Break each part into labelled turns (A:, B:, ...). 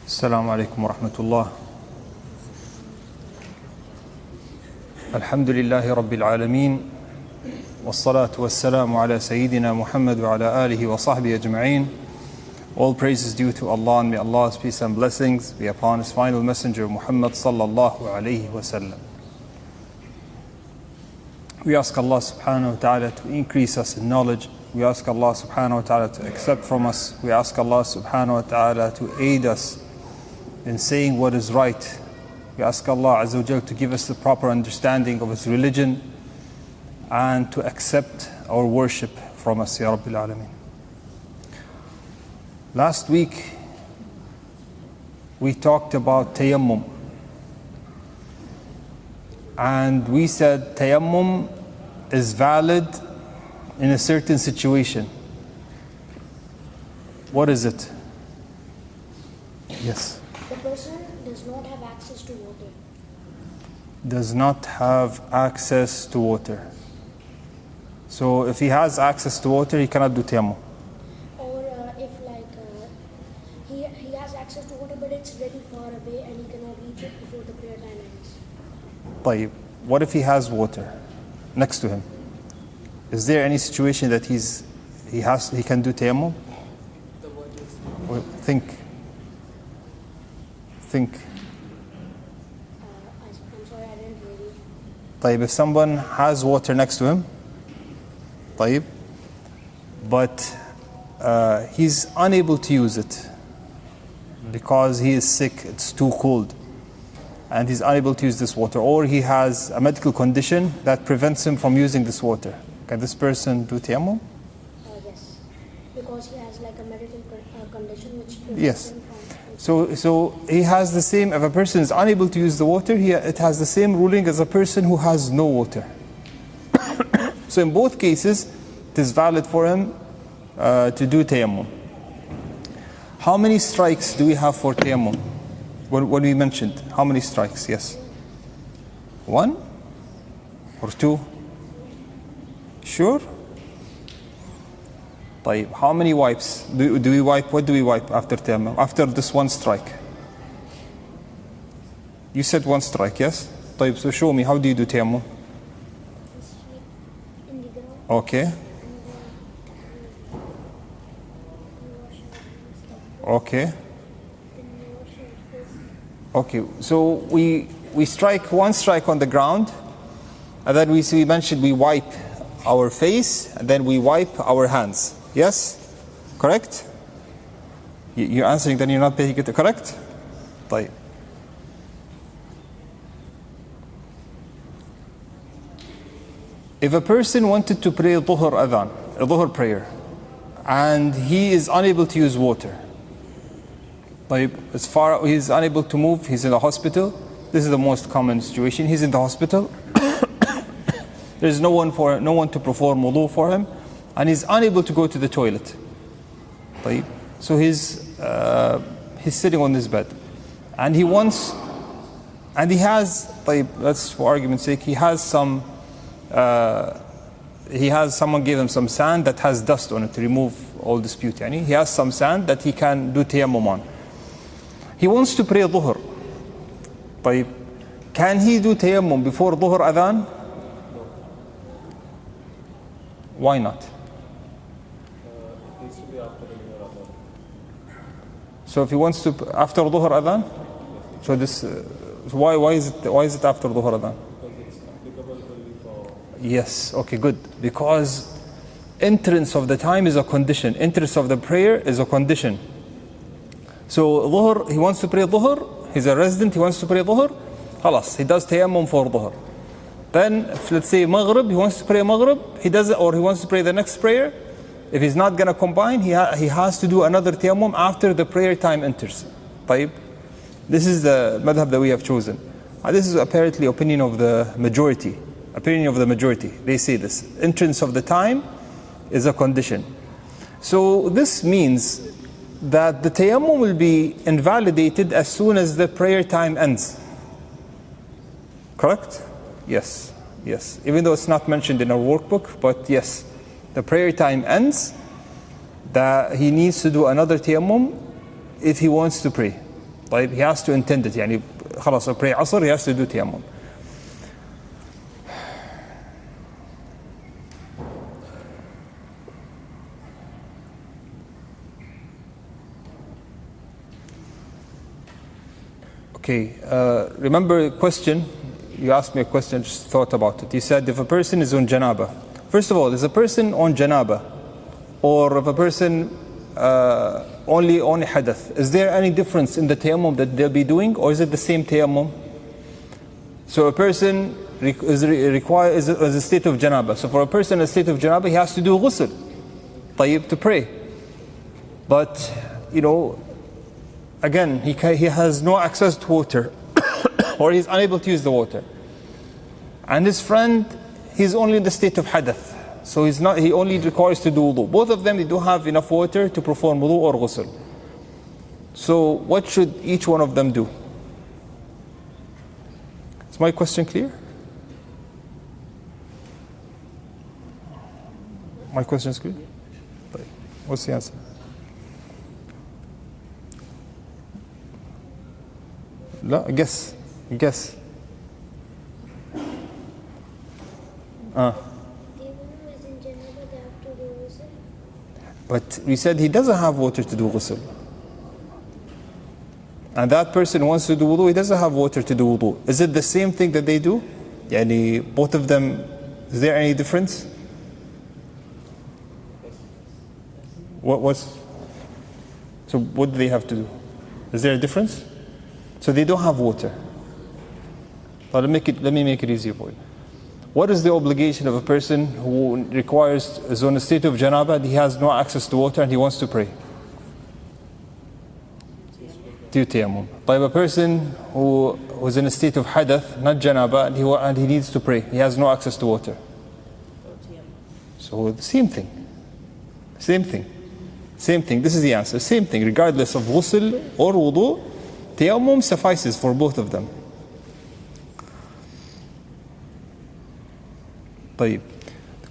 A: السلام عليكم ورحمة الله. الحمد لله رب العالمين، والصلاة والسلام على سيدنا محمد وعلى آله وصحبه أجمعين. All praise is due to Allah, and may Allah's peace and blessings be upon His final messenger Muhammad sallallahu alayhi wa sallam. We ask Allah subhanahu wa ta'ala to increase us in knowledge. We ask Allah subhanahu wa ta'ala to accept from us. We ask Allah subhanahu wa ta'ala to aid us in saying what is right. We ask Allah Azza wa Jal to give us the proper understanding of His religion and to accept our worship from us, Ya Rabbil Alameen. Last week we talked about tayammum, and we said tayammum is valid in a certain situation. What is it? Yes.
B: The person does not have access to water.
A: Does not have access to water. So if he has access to water, he cannot do tayammum.
B: Or if he has access to water but it's very far away and he cannot reach it before the prayer time ends.
A: طيب, what if he has water next to him? Is there any situation that he can do tayammum? Think.
B: I'm sorry, I didn't hear you.
A: طيب, if someone has water next to him, طيب, but he's unable to use it because he is sick, it's too cold, and he's unable to use this water, or he has a medical condition that prevents him from using this water, can this person do tayammum?
B: Yes, because he has like a medical condition which prevents
A: Yes.
B: him from...
A: So he has the same, if a person is unable to use the water, it has the same ruling as a person who has no water. So in both cases, it is valid for him to do tayammum. How many strikes do we have for tayammum? What we mentioned, how many strikes? Yes. 1 or 2? Sure? طيب, how many wipes? Do we wipe? What do we wipe after tayammum? After this one strike? You said 1 strike, yes? طيب, so show me, how do you do tayammum?
B: In the ground.
A: Okay. Okay. Okay, so we strike 1 strike on the ground, and then we mentioned we wipe our face, and then we wipe our hands. Yes? Correct? You're answering, then you're not paying it. Correct? طيب. If a person wanted to pray dhuhr adhan, a dhuhr prayer, and he is unable to use water, طيب, he's unable to move, he's in the hospital. This is the most common situation. He's in the hospital. There's no one to perform wudu for him, and he's unable to go to the toilet. طيب. So he's sitting on his bed, and he has, طيب, let's for argument's sake, he has someone gave him some sand that has dust on it to remove all this beauty. And he has some sand that he can do tayammum on. He wants to pray dhuhr. طيب, can he do tayammum before dhuhr adhan? Why not?
C: It needs to be after the dhuhr adhan.
A: So if he wants to after dhuhr adhan, so this why is it after dhuhr adhan?
C: Because it's applicable only for...
A: Yes, okay, good. Because entrance of the time is a condition. Entrance of the prayer is a condition. So dhuhr, he wants to pray dhuhr, he's a resident, he wants to pray dhuhr, خلاص, he does tayammum for dhuhr. Then, if, let's say maghrib, he wants to pray maghrib, he does it, or he wants to pray the next prayer. If he's not going to combine, he has to do another tayammum after the prayer time enters. طيب. This is the madhab that we have chosen. This is apparently opinion of the majority. They say this. Entrance of the time is a condition. So this means that the tayammum will be invalidated as soon as the prayer time ends. Correct? Yes. Even though it's not mentioned in our workbook, but yes. The prayer time ends, that he needs to do another tayammum if he wants to pray. طيب, he has to intend it. يعني خلاص pray عصر, he has to do tayammum. Okay, remember a question, you asked me a question, just thought about it. You said if a person is on janaba, first of all, is a person on janaba, or if a person only on hadath, is there any difference in the tayammum that they'll be doing, or is it the same tayammum? So a person is a state of janaba. So for a person in a state of janaba, he has to do ghusl, tayyib, to pray. But, again, he has no access to water, or he's unable to use the water. And his friend, he's only in the state of hadath. So he only requires to do wudu. Both of them, they do have enough water to perform wudu or ghusl. So what should each one of them do? Is my question clear? My question is clear? What's the answer? لا, guess. But we said he doesn't have water to do ghusl. And that person wants to do wudu, he doesn't have water to do wudu. Is it the same thing that they do? Yani both of them, is there any difference? So what do they have to do? Is there a difference? So they don't have water. But let me make it easier for you. What is the obligation of a person who is on a state of janaba and he has no access to water and he wants to pray? Do tayammum. But a person who is in a state of hadath, not janaba, and he needs to pray, he has no access to water. So the same thing. This is the answer. Same thing, regardless of ghusl or wudu, tayammum suffices for both of them. The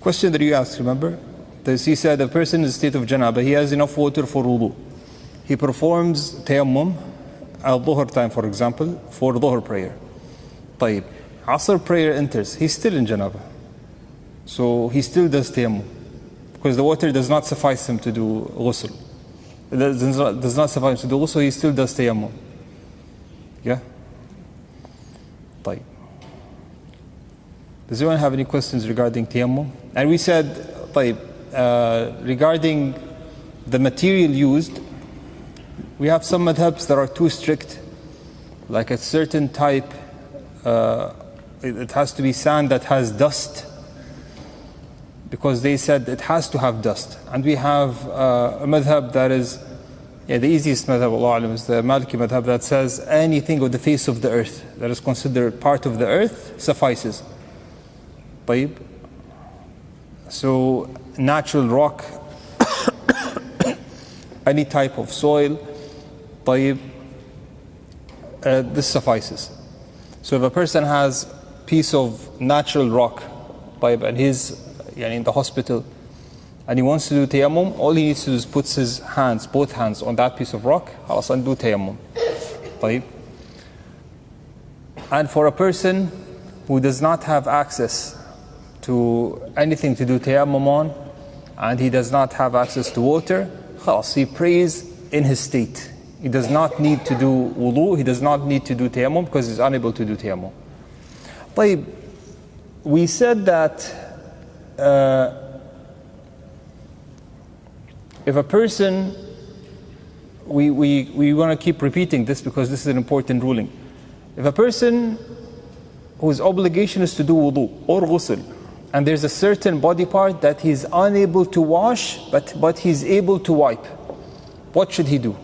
A: question that you asked, remember? He said a person in a state of janaba, he has enough water for wudu. He performs tayammum at dhuhr time, for example, for dhuhr prayer. Asr prayer enters, he's still in janaba. So he still does tayammum, because the water does not suffice him to do ghusl. It does not suffice him to do ghusl, he still does tayammum. Yeah? Does anyone have any questions regarding tayammum? And we said, regarding the material used, we have some madhabs that are too strict, like a certain type, it has to be sand that has dust, because they said it has to have dust. And we have a madhab that is, the easiest madhab, Allah alam, is the Maliki madhab that says anything on the face of the earth that is considered part of the earth suffices. So natural rock, any type of soil, this suffices. So if a person has a piece of natural rock, and he's in the hospital, and he wants to do tayammum, all he needs to do is put his hands, both hands, on that piece of rock, and do tayammum. And for a person who does not have access to anything to do tayammum on, and he does not have access to water, he prays in his state. He does not need to do wudu, he does not need to do tayammum, because he's unable to do tayammum. We said that if a person, we want to keep repeating this because this is an important ruling. If a person whose obligation is to do wudu or ghusl, and there's a certain body part that he's unable to wash, but he's able to wipe, what should he do?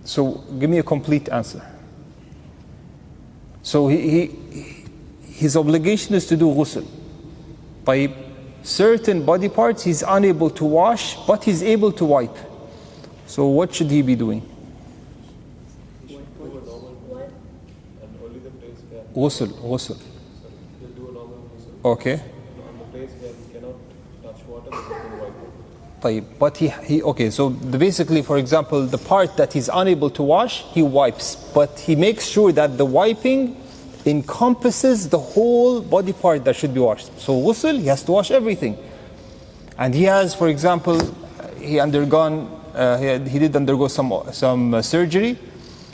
A: So give me a complete answer. So his obligation is to do ghusl. By certain body parts he's unable to wash, but he's able to wipe. So what should he be doing? Ghusl.
C: He'll do a normal ghusl.
A: Okay.
C: On the place where he cannot touch water, he will wipe it.
A: طيب. But okay, so basically, for example, the part that he's unable to wash, he wipes. But he makes sure that the wiping encompasses the whole body part that should be washed. So ghusl, he has to wash everything. And he has, for example, he did undergo some surgery,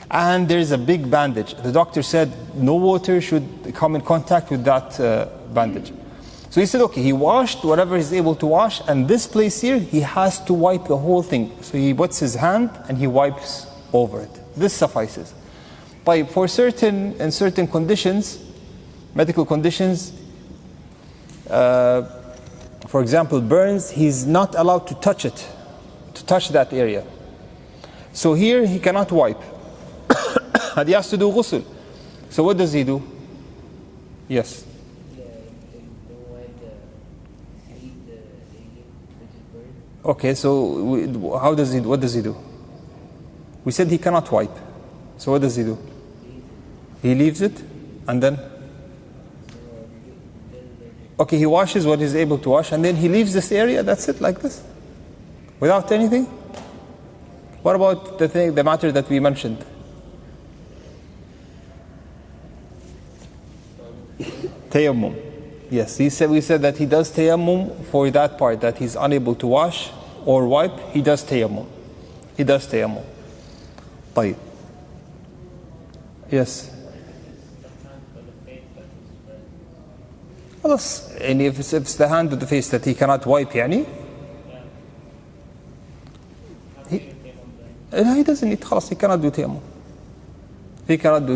A: and there's a big bandage. The doctor said no water should come in contact with that bandage. So he said, okay, he washed whatever he's able to wash, and this place here, he has to wipe the whole thing. So he puts his hand and he wipes over it. This suffices. But in certain conditions, medical conditions, for example, burns, he's not allowed to touch it, to touch that area. So here he cannot wipe. And he has to do ghusl. So what does he do? Yes. Okay, so what does he do? We said he cannot wipe. So what does he do? He leaves it, and then? Okay, he washes what he's able to wash, and then he leaves this area, that's it, like this? Without anything? What about the matter that we mentioned? Tayammum. Yes, we said that he does tayammum for that part that he's unable to wash or wipe. He does tayammum. طيب. Yes. خلاص يعني if it's the hand of the face that he cannot wipe يعني he doesn't need خلاص, he cannot do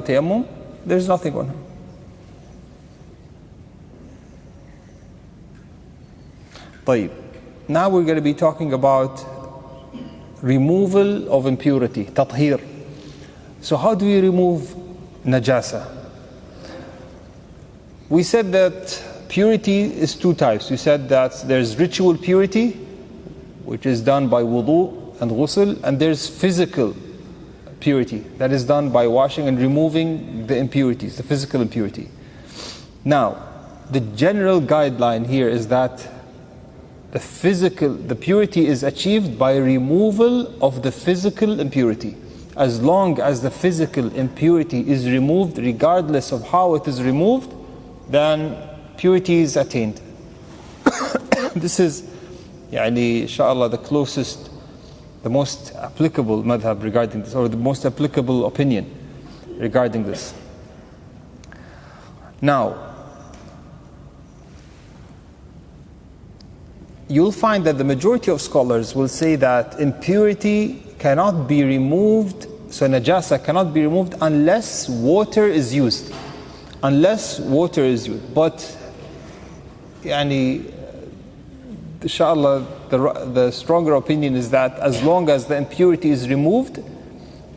A: tayammum. There's nothing on him. طيب. Now we're going to be talking about removal of impurity, tathir. So how do we remove najasa? We said that purity is two types. We said that there's ritual purity, which is done by wudu and ghusl, and there's physical purity that is done by washing and removing the impurities, the physical impurity. Now, the general guideline here is that the purity is achieved by removal of the physical impurity. As long as the physical impurity is removed, regardless of how it is removed, then purity is attained. This is, inshallah, the most applicable madhab regarding this, or the most applicable opinion regarding this. Now, you'll find that the majority of scholars will say that impurity cannot be removed, so najasa cannot be removed unless water is used. But, inshallah, the stronger opinion is that as long as the impurity is removed,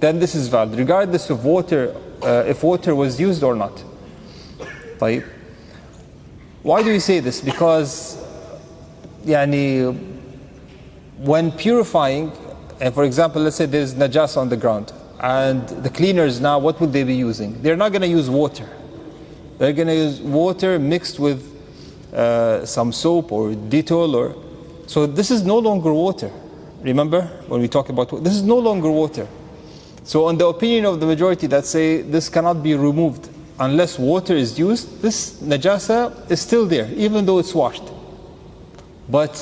A: then this is valid, regardless of water, if water was used or not. طيب. Why do we say this? Because when purifying, and for example, let's say there's najasa on the ground, and the cleaners now, what would they be using? They're not going to use water. They're going to use water mixed with some soap or Dettol, so this is no longer water. Remember when we talk about this is no longer water. So on the opinion of the majority that say this cannot be removed unless water is used, this najasa is still there, even though it's washed. But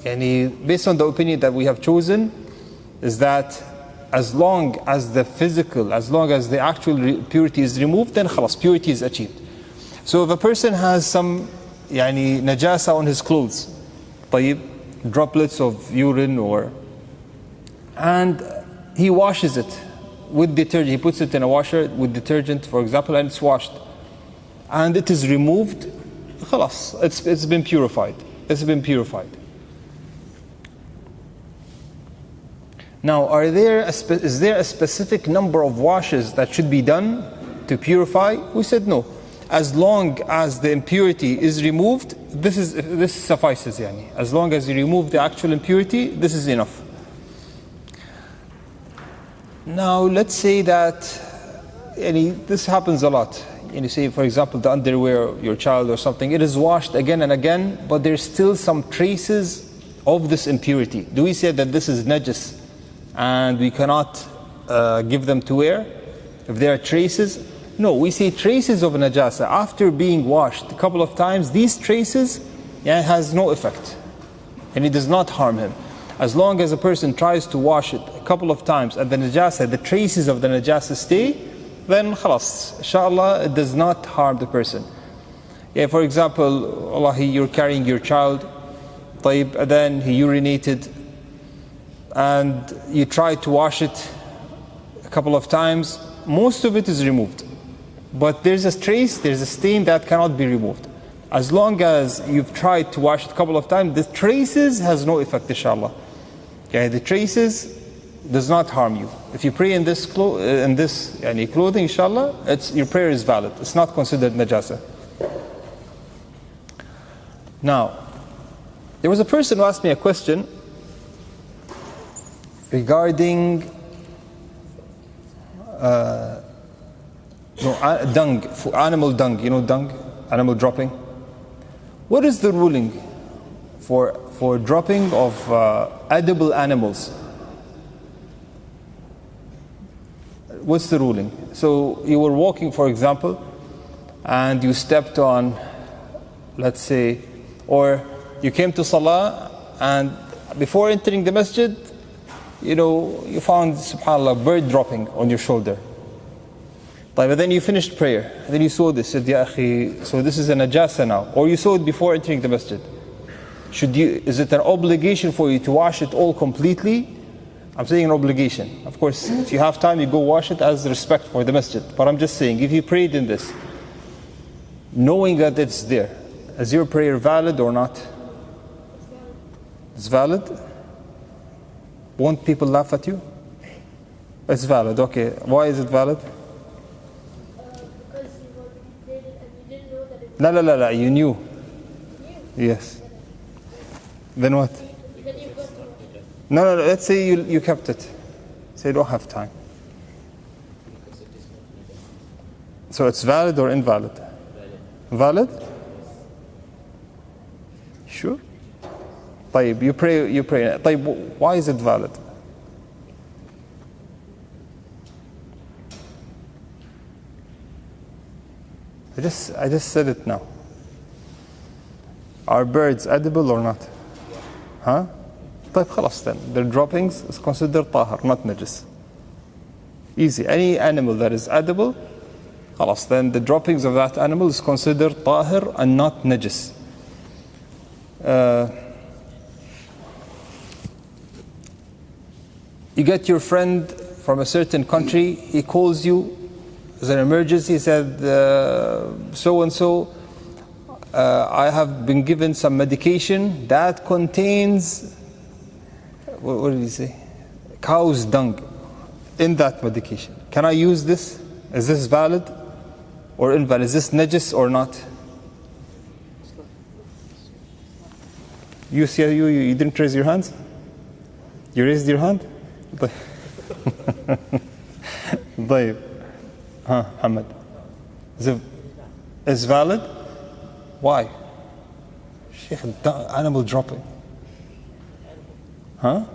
A: based on the opinion that we have chosen, is that as long as the actual purity is removed, then khalas, purity is achieved. So if a person has some najasa on his clothes, طيب, droplets of urine and he washes it with detergent, he puts it in a washer with detergent, for example, and it's washed, and it is removed, khalas, it's been purified. Now, is there a specific number of washes that should be done to purify? We said no. As long as the impurity is removed, this suffices. As long as you remove the actual impurity, this is enough. Now, let's say that this happens a lot. Say, for example, the underwear of your child or something, it is washed again and again, but there's still some traces of this impurity, do we say that this is najis and we cannot give them to wear? If there are traces? No, we say traces of najasa after being washed a couple of times, these traces has no effect and it does not harm him. As long as a person tries to wash it a couple of times and the traces of the najasa stay, then khalas, inshallah, it does not harm the person. For example, wallahi, you're carrying your child, and then he urinated, and you try to wash it a couple of times, most of it is removed. But there's a trace, there's a stain that cannot be removed. As long as you've tried to wash it a couple of times, the traces has no effect, inshallah. The traces does not harm you. If you pray in this clothing, inshallah, your prayer is valid. It's not considered najasa. Now, there was a person who asked me a question regarding dung, animal dung, dung, animal dropping. What is the ruling for dropping of edible animals? What's the ruling? So you were walking, for example, and you stepped on, let's say, or you came to Salah, and before entering the masjid, you found, subhanAllah, a bird dropping on your shoulder. But then you finished prayer, and then you saw this, said, Ya akhi, so this is a najasa now. Or you saw it before entering the masjid. Is it an obligation for you to wash it all completely? I'm saying an obligation. Of course, if you have time, you go wash it as respect for the masjid. But I'm just saying, if you prayed in this, knowing that it's there, is your prayer valid or not? It's valid? Won't people laugh at you? It's valid, okay. Why is it valid?
B: Because you didn't know that it
A: La, you knew. Yes. Then what?
B: then you've got to
A: No, let's say you kept it. Say you don't have time. So it's valid or invalid? Valid? Sure? طيب, you pray. طيب, why is it valid? I just said it now. Are birds edible or not? Huh? طيب خلاص then. Their droppings is considered طاهر, not najis. Easy. Any animal that is edible, خلاص, then the droppings of that animal is considered طاهر and not najis. You get your friend from a certain country, he calls you as an emergency, he said, so and so, I have been given some medication that contains, what did he say? Cow's dung in that medication. Can I use this? Is this valid or invalid? Is this najis or not? You didn't raise your hands? You raised your hand? طيب. Hamad. Is valid? Why? Sheikh, animal dropping. Huh?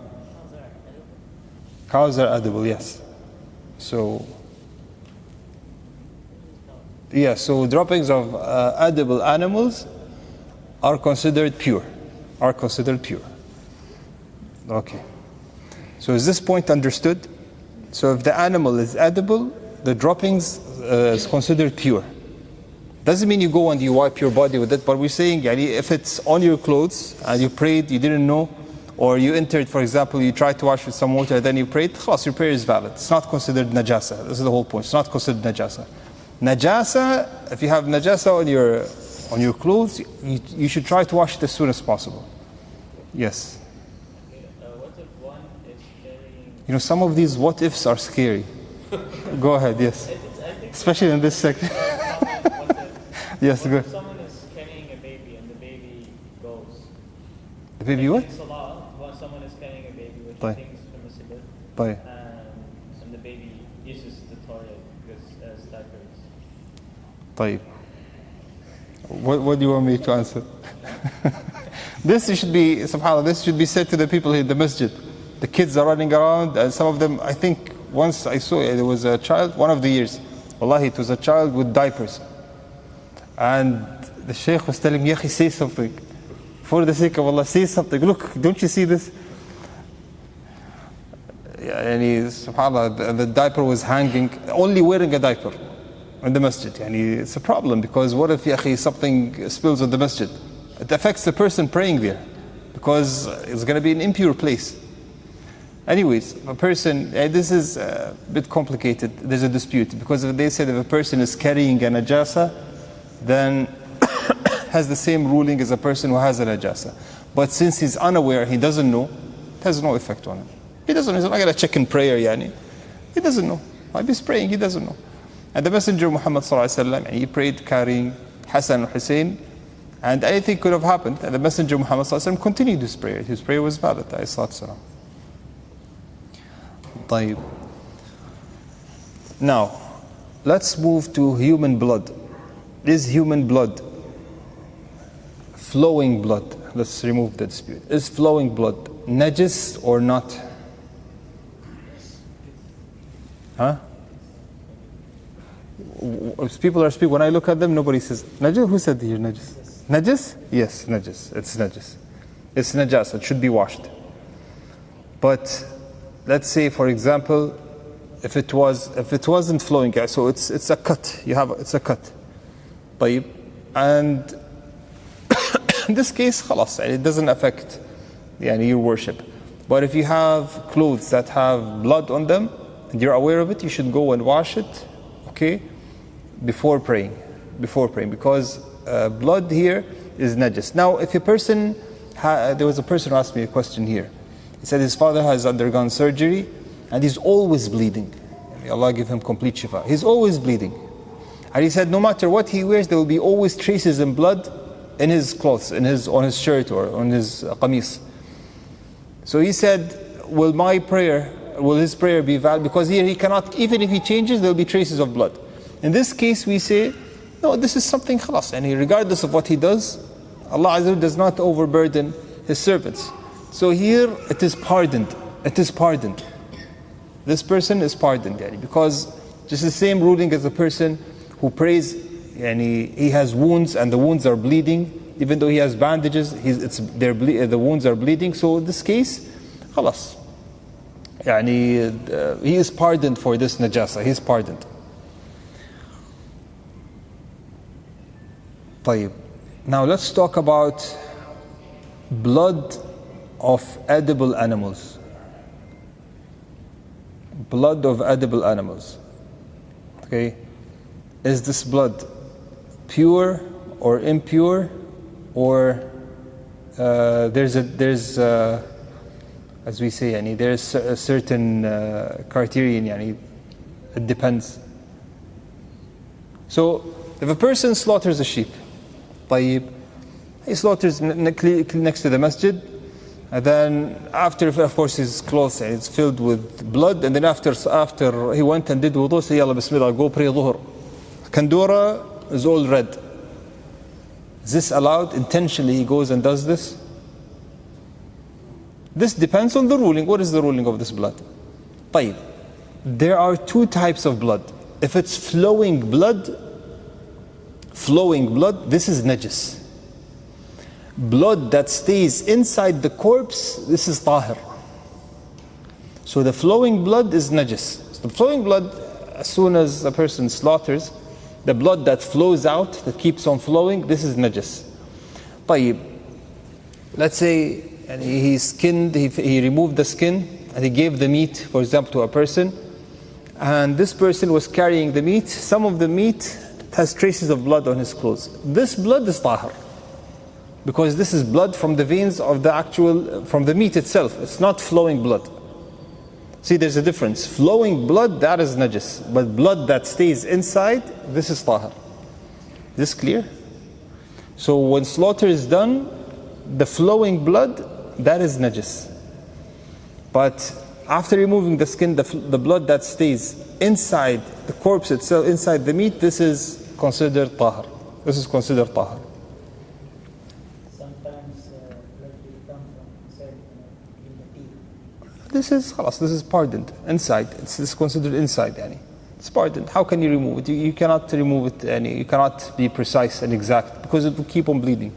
A: Cows are edible, yes. So droppings of edible animals are considered pure. Okay. So is this point understood? So if the animal is edible, the droppings is considered pure. Doesn't mean you go and you wipe your body with it, but we're saying if it's on your clothes and you prayed, you didn't know, or you entered, for example, you tried to wash with some water, then you prayed, khalas, your prayer is valid. It's not considered najasa. This is the whole point. It's not considered najasa. Najasa, if you have najasa on your clothes, you should try to wash it as soon as possible. Yes.
C: What if one is carrying...
A: Some of these what ifs are scary. Go ahead, yes. Especially in this sector. Yes, go.
C: If someone is carrying a baby and the baby goes...
A: The baby what?
C: In Salah, someone is carrying a baby which
A: طيب.
C: he thinks permissible,
A: طيب.
C: and the baby uses the toilet as diapers.
A: طيب. What do you want me to answer? This should be, subhanAllah, this should be said to the people in the masjid. The kids are running around, and some of them, I think, once I saw it, there was a child, one of the years, wallahi, it was a child with diapers. And the Shaykh was telling me, Yakhi, say something. For the sake of Allah, say something. Look, don't you see this? And subhanAllah, the diaper was hanging, only wearing a diaper in the masjid. And it's a problem, because what if, Yakhi, something spills on the masjid? It affects the person praying there, because it's going to be an impure place. Anyways, a person, this is a bit complicated. There's a dispute, because if they said if a person is carrying a najasa, then has the same ruling as a person who has a najasa. But since he's unaware, he doesn't know, it has no effect on him. He doesn't know. He's not going to check in prayer, yani. He doesn't know. While he's praying, he doesn't know. And the Messenger Muhammad sallallahu alaihi wasallam, he prayed carrying Hassan and Hussein, and anything could have happened. And the Messenger Muhammad sallallahu alaihi wasallam continued his prayer. His prayer was valid. طيب. Now, let's move to human blood. Is human blood flowing blood? Let's remove the dispute. Is flowing blood najis or not? Huh? If people are speaking, when I look at them, nobody says najis. Who said here najis? Najis? Yes, najis. It's najis. It's najas. It should be washed. But let's say, for example, if it wasn't flowing, so it's a cut. It's a cut. And in this case, khalas, it doesn't affect your worship. But if you have clothes that have blood on them and you're aware of it, you should go and wash it, okay, before praying, because blood here is najis. Now, if a person, there was a person who asked me a question here. He said his father has undergone surgery and he's always bleeding. May Allah give him complete shifa. He's always bleeding. And he said no matter what he wears, there will be always traces of blood in his clothes, on his shirt or on his qamis. So he said, will his prayer be valid? Because here he cannot, even if he changes, there will be traces of blood. In this case we say, no, this is something khalas. And regardless of what he does, Allah Azza wa Jalla does not overburden his servants. So here it is pardoned. It is pardoned. This person is pardoned, because just the same ruling as a person who prays, and he has wounds and the wounds are bleeding, even though he has bandages, the wounds are bleeding. So in this case, khalas. He is pardoned for this najasa. He is pardoned. طيب. Now let's talk about blood of edible animals. Blood of edible animals. Okay, is this blood pure or impure, or there's as we say, there's a certain criterion. It depends. So if a person slaughters a sheep, طيب, he slaughters next to the masjid. And then after, of course, his clothes it's filled with blood, and then after he went and did wudu, say, Yalla Bismillah, go pray dhuhr. Kandura is all red. Is this allowed? Intentionally he goes and does this? This depends on the ruling. What is the ruling of this blood? طيب. There are two types of blood. If it's flowing blood, this is najis. Blood that stays inside the corpse, this is tahir. So the flowing blood is najis. So the flowing blood, as soon as a person slaughters, the blood that flows out, that keeps on flowing, this is najis. طيب. Let's say he skinned, he removed the skin and he gave the meat, for example, to a person, and this person was carrying the meat. Some of the meat has traces of blood on his clothes. This blood is tahir, because this is blood from the veins of from the meat itself. It's not flowing blood. See, there's a difference. Flowing blood, that is najis. But blood that stays inside, this is tahir. Is this clear? So when slaughter is done, the flowing blood, that is najis. But after removing the skin, the blood that stays inside the corpse itself, inside the meat, this is considered tahir. This is considered tahir.
C: Sometimes
A: This is خلاص, this is pardoned inside. It's considered inside. Yani. It's pardoned. How can you remove it? You cannot remove it. You cannot be precise and exact because it will keep on bleeding.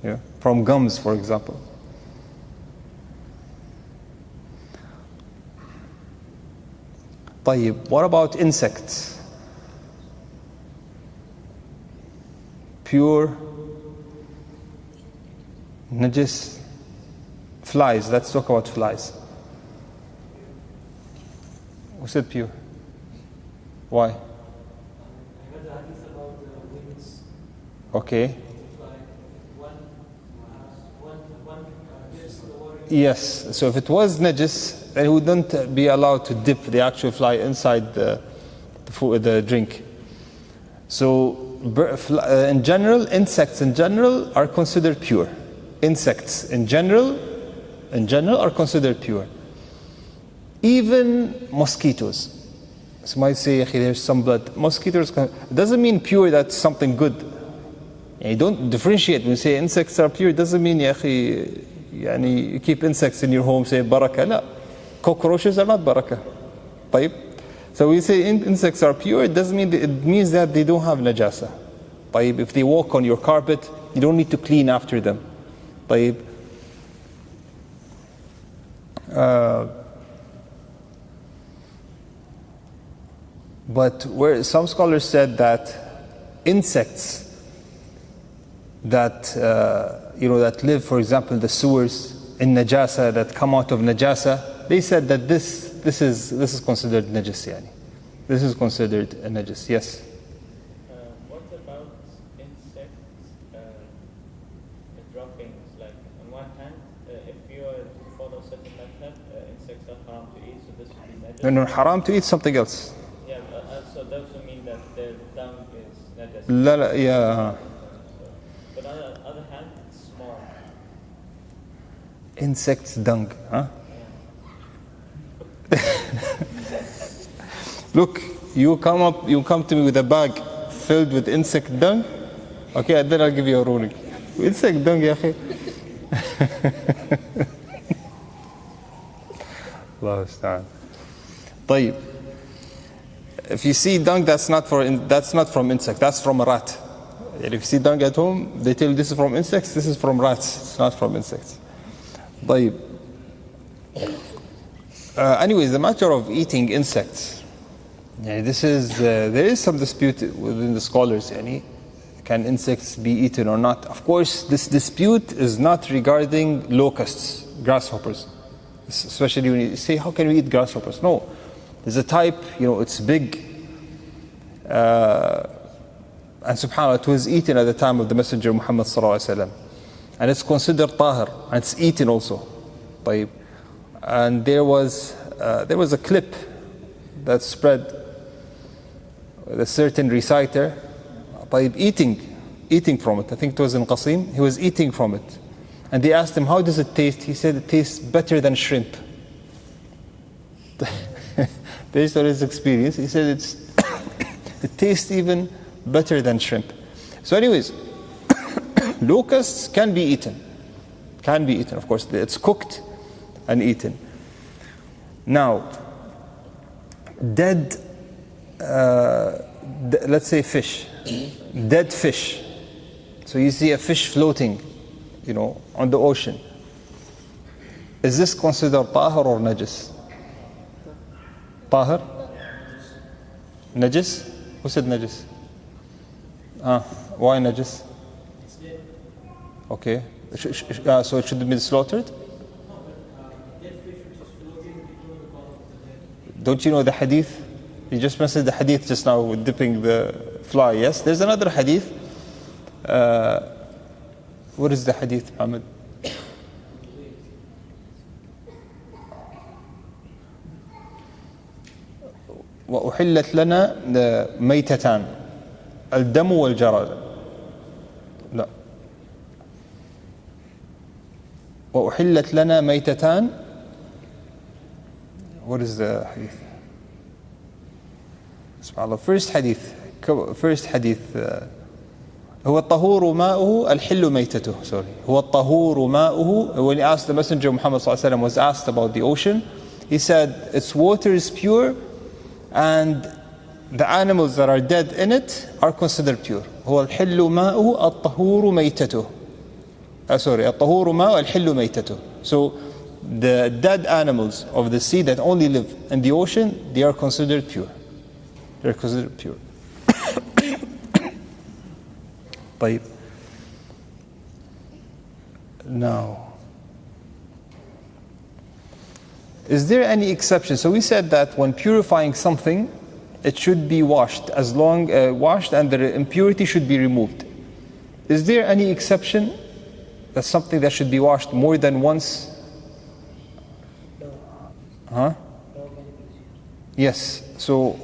A: Yeah, from gums, for example. طيب, what about insects? Pure, najis, flies. Let's talk about flies. Who said pure? Why? Okay. Yes, so if it was najis, then he wouldn't be allowed to dip the actual fly inside the drink. So in general, insects in general are considered pure. Insects in general are considered pure. Even mosquitoes. So might say, there's some blood. Mosquitoes, it doesn't mean pure that's something good. You don't differentiate. When you say insects are pure, it doesn't mean you keep insects in your home, say barakah. No. Cockroaches are not barakah. طيب? So we say insects are pure, it doesn't mean, it means that they don't have najasa. طيب? If they walk on your carpet, you don't need to clean after them. طيب? But where some scholars said that insects that that live, for example, in the sewers, in najasa, that come out of najasa, they said that this is considered najis. Yani. This is considered a najis. Yes.
C: What about insects droppings? Like on one hand, if you are to follow certain method, insects are haram to eat, so this would be najis.
A: No, haram to eat something else.
C: Yeah, so that would mean that their dung is najis.
A: La, yeah.
C: But on the other hand, it's small.
A: Insects dung, huh? Look, you come to me with a bag filled with insect dung. Okay, and then I'll give you a ruling. Insect dung, ya akhi. Allah Ta'ala. طيب. If you see dung, that's not from insect. That's from a rat. And if you see dung at home, they tell you this is from insects. This is from rats. It's not from insects. طيب. Anyways, the matter of eating insects, there is some dispute within the scholars. Can insects be eaten or not? Of course, this dispute is not regarding locusts, grasshoppers. Especially when you say, how can we eat grasshoppers? No, there's a type, it's big. And subhanAllah, it was eaten at the time of the Messenger Muhammad sallallahu alaihi wasallam. And it's considered tahir, and it's eaten also. طيب. And there was a clip that spread with a certain reciter eating from it. I think it was in Qasim. He was eating from it. And they asked him, how does it taste? He said it tastes better than shrimp. Based on his experience, he said it tastes even better than shrimp. So anyways, locusts can be eaten. Of course, it's cooked and eaten. Now, dead, let's say fish, dead fish. So you see a fish floating, on the ocean. Is this considered tahir or najis? Tahir? Najis? Who said najis? Why najis? Okay. So it should be slaughtered? Don't you know the hadith? You just mentioned the hadith just now with dipping the fly, yes? There's another hadith. What is the hadith, Muhammad? وأحلت لنا ميتتان الدم والجراد. لا. وأحلت لنا ميتتان. What is the hadith? SubhanAllah. First hadith. هو الطهور ماؤه الحل ميتته. Sorry. هو الطهور ماؤه. When he asked the Messenger Muhammad ﷺ was asked about the ocean, he said its water is pure and the animals that are dead in it are considered pure. هو الحل ماؤه الطهور ميتته. Sorry, الطهور ماؤه الحل ميتته. So the dead animals of the sea that only live in the ocean, they are considered pure. They are considered pure. طيب. Now, is there any exception? So we said that when purifying something, it should be washed washed and the impurity should be removed. Is there any exception? That's something that should be washed more than once? Huh? Yes. So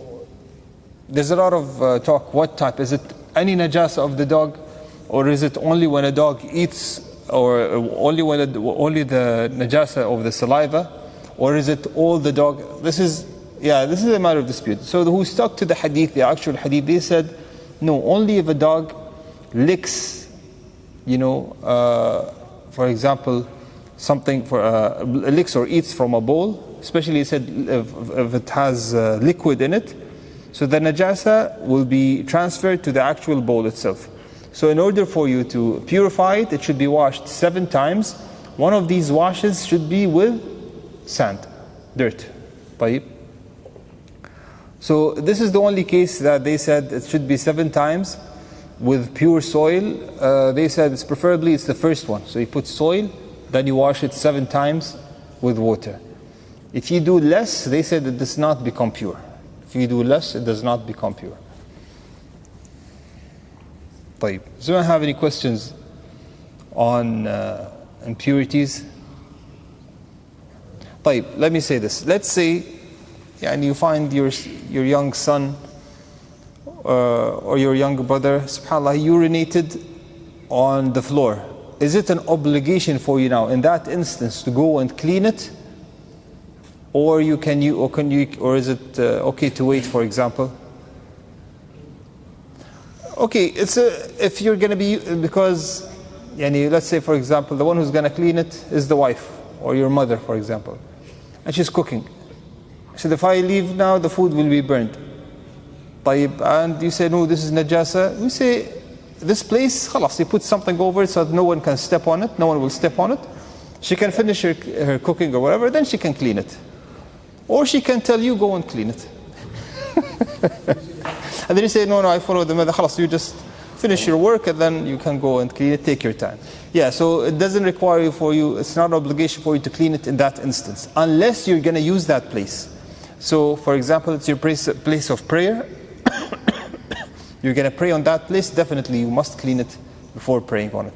A: there's a lot of talk. What type? Is it any najasa of the dog, or is it only when a dog eats, or only the najasa of the saliva, or is it all the dog? This is a matter of dispute. So who stuck to the hadith, the actual hadith, they said no, only if a dog licks, for example, something licks or eats from a bowl. Especially he said if it has liquid in it, so the najasa will be transferred to the actual bowl itself. So in order for you to purify it, it should be washed 7 times. One of these washes should be with sand, dirt. طيب. So this is the only case that they said it should be 7 times with pure soil. They said it's the first one. So you put soil, then you wash it 7 times with water. If you do less, they said it does not become pure. If you do less, it does not become pure. طيب. Does anyone have any questions on impurities? طيب. Let me say this. Let's say you find your young son or your younger brother, subhanAllah, he urinated on the floor. Is it an obligation for you now in that instance to go and clean it? Or is it okay to wait, for example? Okay, if you're going to be, because let's say, for example, the one who's going to clean it is the wife or your mother, for example, and she's cooking. So if I leave now, the food will be burned. And you say, no, this is najasa. We say, this place, khalas, you put something over it so that no one can step on it, no one will step on it. She can finish her cooking or whatever, then she can clean it. Or she can tell you, go and clean it. And then you say, no, I follow the method. Khalas, you just finish your work and then you can go and clean it, take your time. Yeah, so it doesn't require it's not an obligation for you to clean it in that instance, unless you're going to use that place. So, for example, it's your place of prayer. You're going to pray on that place, definitely you must clean it before praying on it.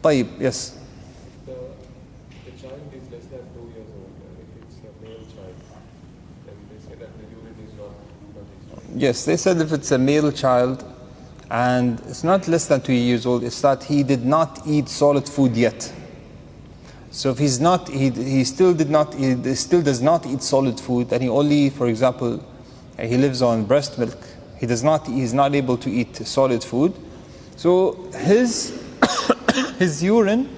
A: طيب, yes.
D: The child is less than 2 years old. If it's a male child, then they say that the urine is not his.
A: Yes, they said if it's a male child and it's not less than 2 years old, it's that he did not eat solid food yet. So if he still does not eat solid food, and he only, for example, he lives on breast milk, he's not able to eat solid food. So his urine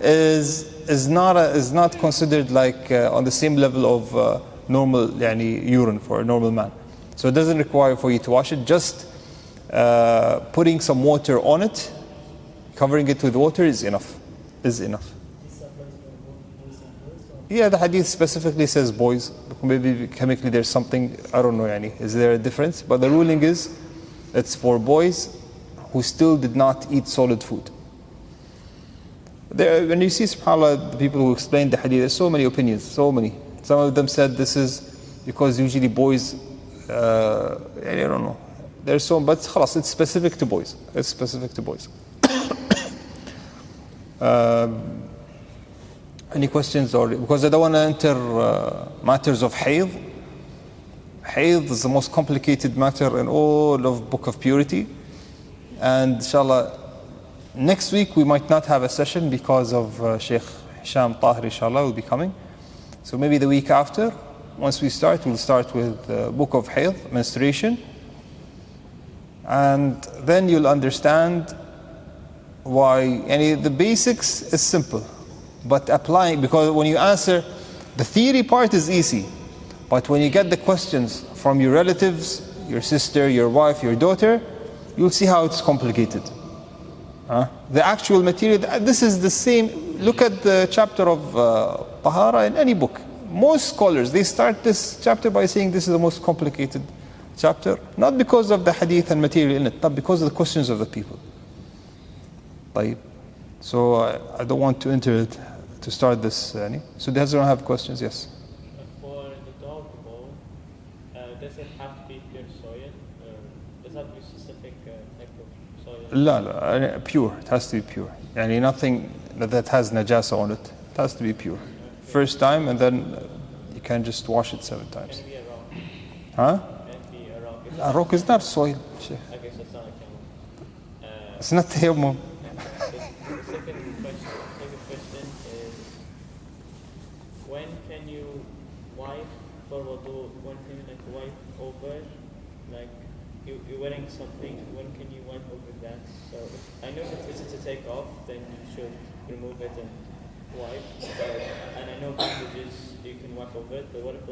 A: is not considered like on the same level of normal urine for a normal man. So it doesn't require for you to wash it. Just putting some water on it, covering it with water is enough. Yeah, the hadith specifically says boys. Maybe chemically there's something, I don't know, is there a difference? But the ruling is, it's for boys who still did not eat solid food. When you see, subhanAllah, the people who explain the hadith, there's so many opinions, so many. Some of them said this is because usually boys, I don't know. There's so, but khalas, it's specific to boys. Any questions? Or because I don't want to enter matters of hayd. Hayd is the most complicated matter in all of Book of Purity. And inshallah, next week we might not have a session because of Sheikh Hisham Tahir, inshallah, will be coming. So maybe the week after, once we'll start with Book of Hayd, menstruation. And then you'll understand Why? The basics is simple, but applying, because when you answer, the theory part is easy, but when you get the questions from your relatives, your sister, your wife, your daughter, you'll see how it's complicated. The actual material, this is the same. Look at the chapter of Tahara in any book. Most scholars, they start this chapter by saying this is the most complicated chapter, not because of the hadith and material in it, but because of the questions of the people. So I don't want to enter it to start this. So does anyone have questions? Yes.
C: For the dog bowl, does it have to be pure soil? Does it have to be specific type of soil?
A: لا pure. It has to be pure. Nothing that has najasa on it. It has to be pure. First time, and then you can just wash it 7 times.
C: Can it be a rock?
A: Huh?
C: Can it be a rock?
A: A rock is not soil.
C: Okay, so it's not like a
A: It's not tayammum.
C: The second question is, when can you wipe for wudu? When can you wipe over? You're wearing something, when can you wipe over that? So I know if it's to take off, then you should remove it and wipe. And I know bandages, you can wipe over it, but what if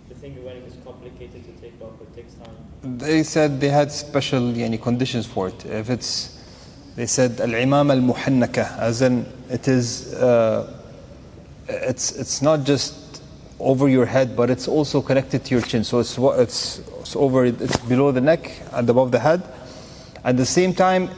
C: the thing you're wearing is complicated to take off, it takes time?
A: They said they had special conditions for it. If they said al-imam al-muhannaka, as in it is, it's not just over your head, but it's also connected to your chin. So it's below the neck and above the head. At the same time,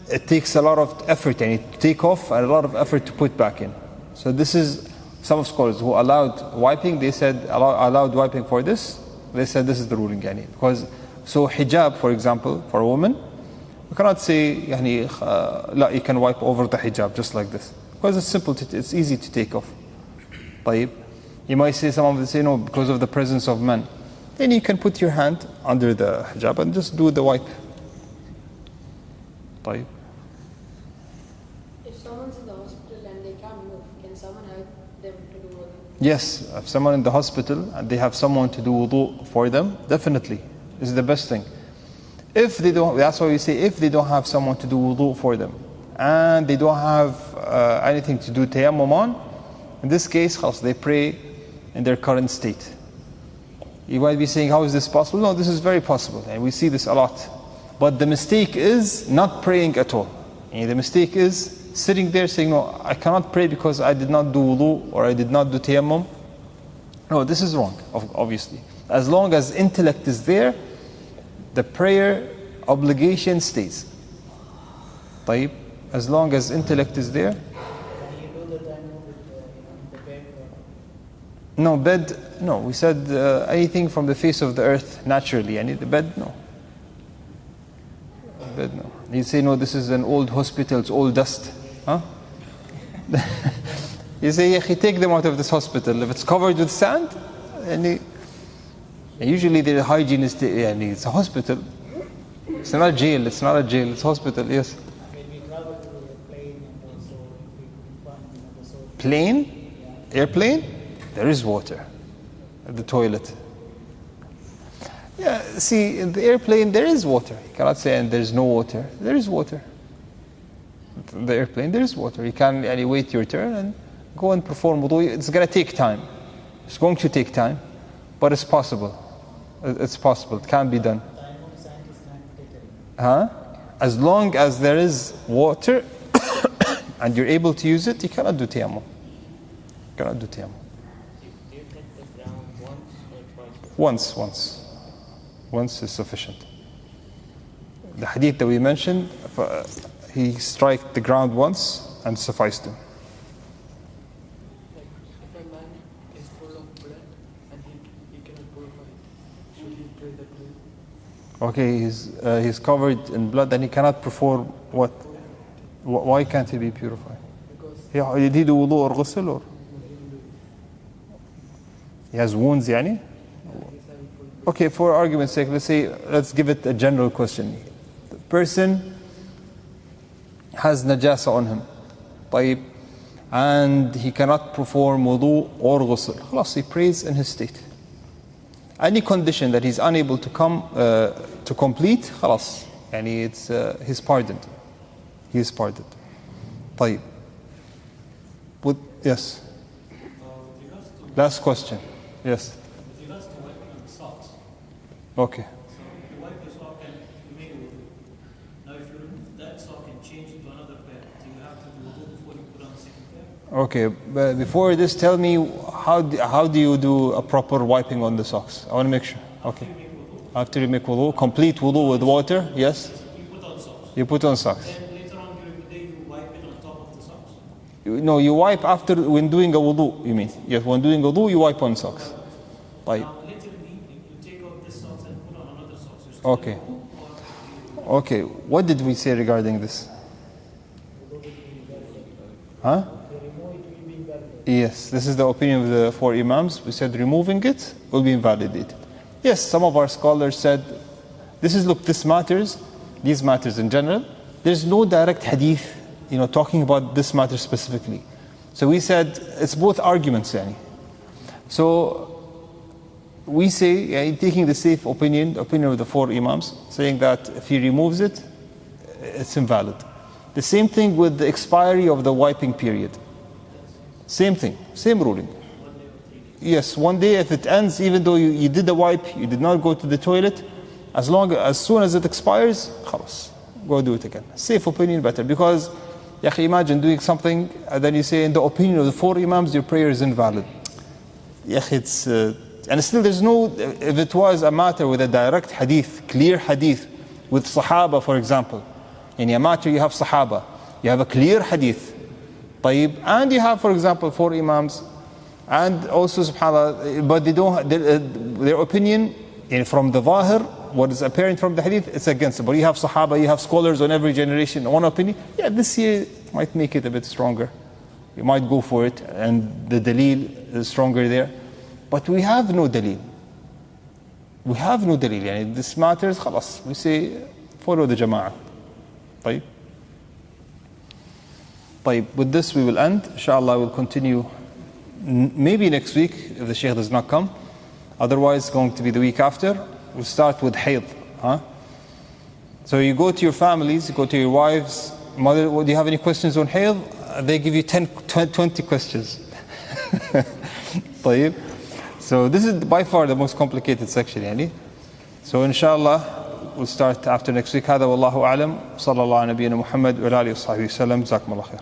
A: it takes a lot of effort to take off and a lot of effort to put back in. So this is some of scholars who allowed wiping. They said allowed wiping for this. They said this is the ruling, because so hijab, for example, for a woman, you cannot say you can wipe over the hijab just like this, because it's simple. It's easy to take off. You might say, some of them say no, because of the presence of men. Then you can put your hand under the hijab and just do the wipe.
E: If someone's in the hospital and they can't move, can someone help them to do wudu?
A: Yes, if someone in the hospital and they have someone to do wudu for them, definitely. This is the best thing. If they don't, that's why we say if they don't have someone to do wudu for them and they don't have anything to do tayammum on, in this case, they pray in their current state. You might be saying, how is this possible? No, this is very possible, and we see this a lot. But the mistake is not praying at all. The mistake is sitting there saying, no, I cannot pray because I did not do wudu or I did not do tayammum. No, this is wrong, obviously. As long as intellect is there, the prayer obligation stays. As long as intellect is there. No, bed, no. We said anything from the face of the earth naturally. The bed, no. Bed, no. You say, no, this is an old hospital, it's all dust. Huh? You say, take them out of this hospital. If it's covered with sand, usually the hygienist, it's a hospital. It's not a jail, it's not a jail, it's a hospital, yes.
F: When we travel to a plane and also if we find the soil.
A: Plane? Airplane? There is water at the toilet. Yeah, see, in the airplane there is water. You cannot say and there's no water. There is water. In the airplane there is water. You can wait your turn and go and perform wudu. It's going to take time. It's going to take time, but it's possible. It's possible. It can be done. As long as there is water and you're able to use it, you cannot do tayammum. You cannot do tayammum.
C: Do you hit the ground once or twice?
A: Once is sufficient. The hadith that we mentioned, he struck the ground once and sufficed him.
G: Like if a man is full of blood and he cannot purify it, should he pray that prayer?
A: Okay, he's covered in blood and he cannot perform what? Why can't he be purified?
G: Because
A: Did he do wudu or ghusl or? He has wounds,
G: he's having full blood.
A: Okay, for argument's sake, let's give it a general question. The person has najasa on him, and he cannot perform wudu or ghusl. He prays in his state. Any condition that he's unable to complete, he's pardoned. He is parted. طيب. Yes. Last question. Yes.
H: With regards to wiping on the socks,
A: Okay.
H: so if you wipe your sock and you make a wudu. Now if you remove that sock and change it to another pair, do you have to do wudu before you put on the second pair?
A: Okay, but before this, tell me how do you do a proper wiping on the socks? I want to make sure. Okay. After you make wudu, complete wudu with water, yes?
H: You put on socks.
A: You put on socks.
H: Then later on during the day you wipe it on top of the socks.
A: No, you wipe after, when doing a wudu, you mean? Yes, when doing wudu, you wipe on socks. Like,
H: Now later in the evening you take off this socks and put on another socks. You're still
A: okay.
H: in wudu, or
A: Okay, what did we say regarding this? Huh? Yes, this is the opinion of the 4 Imams. We said removing it will be invalidated. Yes, some of our scholars said, this matters, these matters in general. There's no direct hadith, talking about this matter specifically. So we said, it's both arguments, yani. So we say, taking the safe opinion, the opinion of the 4 Imams, saying that if he removes it, it's invalid. The same thing with the expiry of the wiping period. Same thing, same ruling. Yes, one day if it ends, even though you did the wipe, you did not go to the toilet, as soon as it expires, khalas, go do it again. Safe opinion better, because imagine doing something and then you say, in the opinion of the 4 Imams, your prayer is invalid. It's and still there's no, if it was a matter with a direct hadith, clear hadith, with Sahaba for example, in a matter you have Sahaba, you have a clear hadith, and you have, for example, 4 Imams, and also, subhanAllah, but they don't, their opinion from the Zahir, what is apparent from the hadith, it's against it. But you have Sahaba, you have scholars on every generation, one opinion, this year might make it a bit stronger. You might go for it, and the dalil is stronger there. But we have no dalil. We have no dalil. This matters, khalas. We say, follow the Jama'ah. With this we will end. Inshallah, we'll continue maybe next week if the Shaykh does not come. Otherwise, it's going to be the week after. We'll start with hayd. So you go to your families, you go to your wives, mother, do you have any questions on hayd? They give you 20 questions. So this is by far the most complicated section. Yani. So inshallah, we'll start after next week. هذا والله أعلم. صلى الله على نبينا محمد وعلى آله وصحبه وسلم. جزاكم الله خير.